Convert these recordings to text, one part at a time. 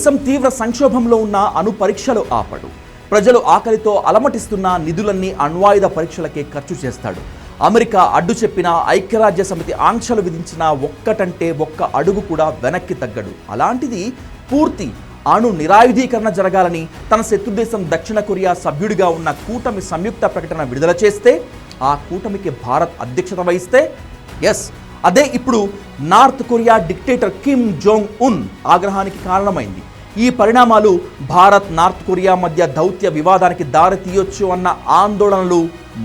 దేశం తీవ్ర సంక్షోభంలో ఉన్న అణు పరీక్షలు ఆపడు. ప్రజలు ఆకలితో అలమటిస్తున్న నిధులన్నీ అణ్వాయుధ పరీక్షలకే ఖర్చు చేస్తాడు. అమెరికా అడ్డు చెప్పిన, ఐక్యరాజ్య సమితి ఆంక్షలు విధించిన ఒక్కటంటే ఒక్క అడుగు కూడా వెనక్కి తగ్గడు. అలాంటిది పూర్తి అణు నిరాయుధీకరణ జరగాలని తన శత్రుదేశం దక్షిణ కొరియా సభ్యుడిగా ఉన్న కూటమి సంయుక్త ప్రకటన విడుదల చేస్తే, ఆ కూటమికి భారత్ అధ్యక్షత వహిస్తే, అదే ఇప్పుడు north Korea dictator Kim Jong Un ఆగ్రహానికి కారణమైంది. ఈ పరిణామాలు భారత్ నార్త్ కొరియా మధ్య దౌత్య వివాదానికి దారి తీయొచ్చు అన్న ఆందోళనలు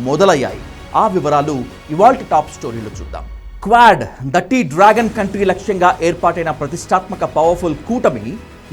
మొదలయ్యాయి. ఆ వివరాలు ఇవాల్టి టాప్ స్టోరీలో చూద్దాం. క్వాడ్, ద టీ డ్రాగన్ కంట్రీ లక్ష్యంగా ఏర్పాటైన ప్రతిష్టాత్మక పవర్ఫుల్ కూటమి.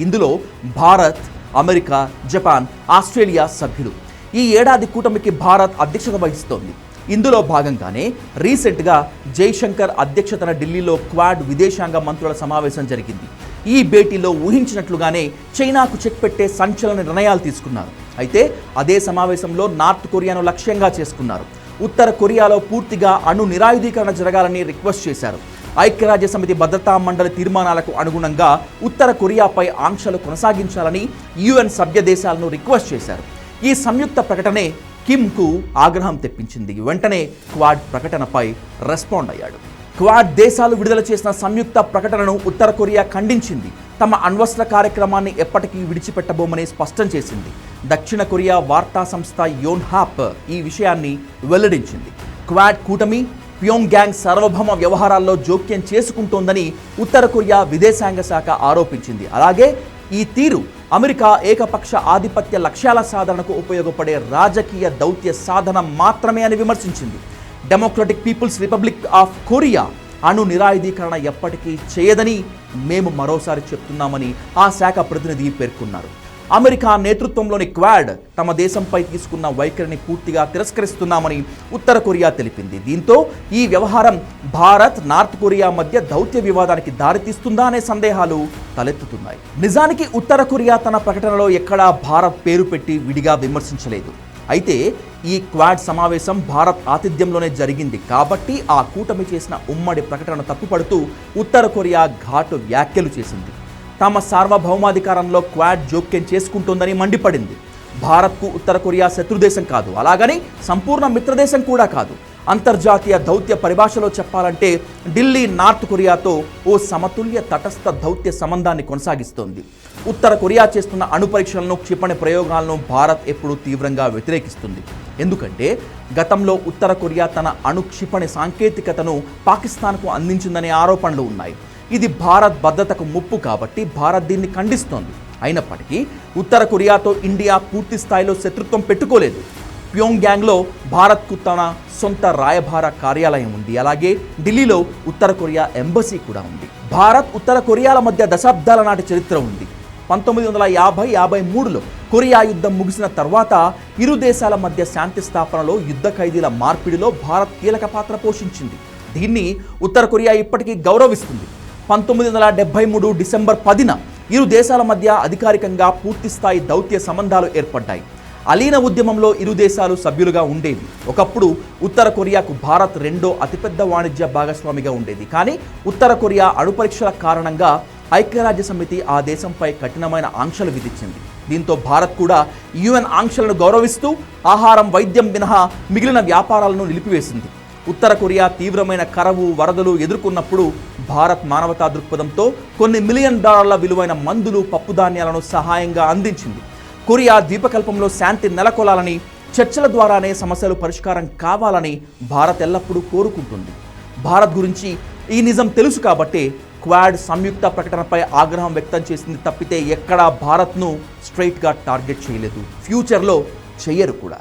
ఇందులో భారత్, అమెరికా, జపాన్, ఆస్ట్రేలియా సభ్యులు. ఈ ఏడాది కూటమికి భారత్ అధ్యక్షత వహిస్తోంది. ఇందులో భాగంగానే రీసెంట్గా జైశంకర్ అధ్యక్షతన ఢిల్లీలో క్వాడ్ విదేశాంగ మంత్రుల సమావేశం జరిగింది. ఈ భేటీలో ఊహించినట్లుగానే చైనాకు చెక్ పెట్టే సంచలన నిర్ణయాలు తీసుకున్నారు. అయితే అదే సమావేశంలో నార్త్ కొరియాను లక్ష్యంగా చేసుకున్నారు. ఉత్తర కొరియాలో పూర్తిగా అణు నిరాయుధీకరణ జరగాలని రిక్వెస్ట్ చేశారు. ఐక్యరాజ్య సమితి భద్రతా మండలి తీర్మానాలకు అనుగుణంగా ఉత్తర కొరియాపై ఆంక్షలు కొనసాగించాలని యుఎన్ సభ్య దేశాలను రిక్వెస్ట్ చేశారు. ఈ సంయుక్త ప్రకటనే కిమ్కు ఆగ్రహం తెప్పించింది. వెంటనే క్వాడ్ ప్రకటనపై రెస్పాండ్ అయ్యాడు. క్వాడ్ దేశాలు విడుదల చేసిన సంయుక్త ప్రకటనను ఉత్తర కొరియా ఖండించింది. తమ అణ్వస్త్ర కార్యక్రమాన్ని ఎప్పటికీ విడిచిపెట్టబోమని స్పష్టం చేసింది. దక్షిణ కొరియా వార్తా సంస్థ యోన్హాప్ ఈ విషయాన్ని వెల్లడించింది. క్వాడ్ కూటమి ప్యోంగ్యాంగ్ సార్వభౌమ వ్యవహారాల్లో జోక్యం చేసుకుంటోందని ఉత్తర కొరియా విదేశాంగ శాఖ ఆరోపించింది. అలాగే ఈ తీరు అమెరికా ఏకపక్ష ఆధిపత్య లక్ష్యాల సాధనకు ఉపయోగపడే రాజకీయ దౌత్య సాధన మాత్రమే అని విమర్శించింది. Democratic people's republic of Korea అణు నిరాయుధీకరణ ఎప్పటికీ చేయదని మేము మరోసారి చెప్తున్నామని ఆ శాఖ ప్రతినిధి పేర్కొన్నారు. అమెరికా నేతృత్వంలోని క్వాడ్ తమ దేశంపై తీసుకున్న వైఖరిని పూర్తిగా తిరస్కరిస్తున్నామని ఉత్తర కొరియా తెలిపింది. దీంతో ఈ వ్యవహారం భారత్, నార్త్ కొరియా మధ్య దౌత్య వివాదానికి దారితీస్తుందా అనే సందేహాలు తలెత్తుతున్నాయి. నిజానికి ఉత్తర కొరియా తన ప్రకటనలో ఎక్కడా భారత్ పేరు పెట్టి విడిగా విమర్శించలేదు. అయితే ఈ క్వాడ్ సమావేశం భారత్ ఆతిథ్యంలోనే జరిగింది కాబట్టి ఆ కూటమి చేసిన ఉమ్మడి ప్రకటనను తప్పుపడుతూ ఉత్తర కొరియా ఘాటు వ్యాఖ్యలు చేసింది. తమ సార్వభౌమాధికారంలో క్వాడ్ జోక్యం చేసుకుంటోందని మండిపడింది. భారత్కు ఉత్తర కొరియా శత్రుదేశం కాదు, అలాగని సంపూర్ణ మిత్రదేశం కూడా కాదు. అంతర్జాతీయ దౌత్య పరిభాషలో చెప్పాలంటే ఢిల్లీ నార్త్ కొరియాతో ఓ సమతుల్య తటస్థ దౌత్య సంబంధాన్ని కొనసాగిస్తోంది. ఉత్తర కొరియా చేస్తున్న అణు పరీక్షలను, క్షిపణి ప్రయోగాలను భారత్ ఎప్పుడూ తీవ్రంగా వ్యతిరేకిస్తుంది. ఎందుకంటే గతంలో ఉత్తర కొరియా తన అణు క్షిపణి సాంకేతికతను పాకిస్తాన్కు అందించిందనే ఆరోపణలు ఉన్నాయి. ఇది భారత్ భద్రతకు ముప్పు కాబట్టి భారత్ దీన్ని ఖండిస్తోంది. అయినప్పటికీ ఉత్తర కొరియాతో ఇండియా పూర్తి స్థాయిలో శత్రుత్వం పెట్టుకోలేదు. ప్యోంగ్యాంగ్లో భారత్కు తన సొంత రాయబార కార్యాలయం ఉంది. అలాగే ఢిల్లీలో ఉత్తర కొరియా ఎంబసీ కూడా ఉంది. భారత్, ఉత్తర కొరియాల మధ్య దశాబ్దాల నాటి చరిత్ర ఉంది. 1950-53లో కొరియా యుద్ధం ముగిసిన తర్వాత ఇరు దేశాల మధ్య శాంతి స్థాపనలో, యుద్ధ ఖైదీల మార్పిడిలో భారత్ కీలక పాత్ర పోషించింది. దీన్ని ఉత్తర కొరియా ఇప్పటికీ గౌరవిస్తుంది. 1973 డిసెంబర్ 10న ఇరు దేశాల మధ్య అధికారికంగా పూర్తిస్థాయి దౌత్య సంబంధాలు ఏర్పడ్డాయి. అలీన ఉద్యమంలో ఇరు దేశాలు సభ్యులుగా ఉండేవి. ఒకప్పుడు ఉత్తర కొరియాకు భారత్ రెండో అతిపెద్ద వాణిజ్య భాగస్వామిగా ఉండేది. కానీ ఉత్తర కొరియా అణు పరీక్షల కారణంగా ఐక్యరాజ్య సమితి ఆ దేశంపై కఠినమైన ఆంక్షలు విధించింది. దీంతో భారత్ కూడా యుఎన్ ఆంక్షలను గౌరవిస్తూ ఆహారం, వైద్యం మినహా మిగిలిన వ్యాపారాలను నిలిపివేసింది. ఉత్తర కొరియా తీవ్రమైన కరవు, వరదలు ఎదుర్కొన్నప్పుడు భారత్ మానవతా దృక్పథంతో కొన్ని $1 మిలియన్ విలువైన మందులు, పప్పుధాన్యాలను సహాయంగా అందించింది. కొరియా ద్వీపకల్పంలో శాంతి నెలకొలాలని, చర్చల ద్వారానే సమస్యలు పరిష్కారం కావాలని భారత్ ఎల్లప్పుడూ కోరుకుంటుంది. భారత్ గురించి ఈ నిజం తెలుసు కాబట్టే క్వాడ్ సంయుక్త ప్రకటనపై ఆగ్రహం వ్యక్తం చేసింది తప్పితే ఎక్కడా భారత్ను స్ట్రైట్గా టార్గెట్ చేయలేదు. ఫ్యూచర్లో చెయ్యరు కూడా.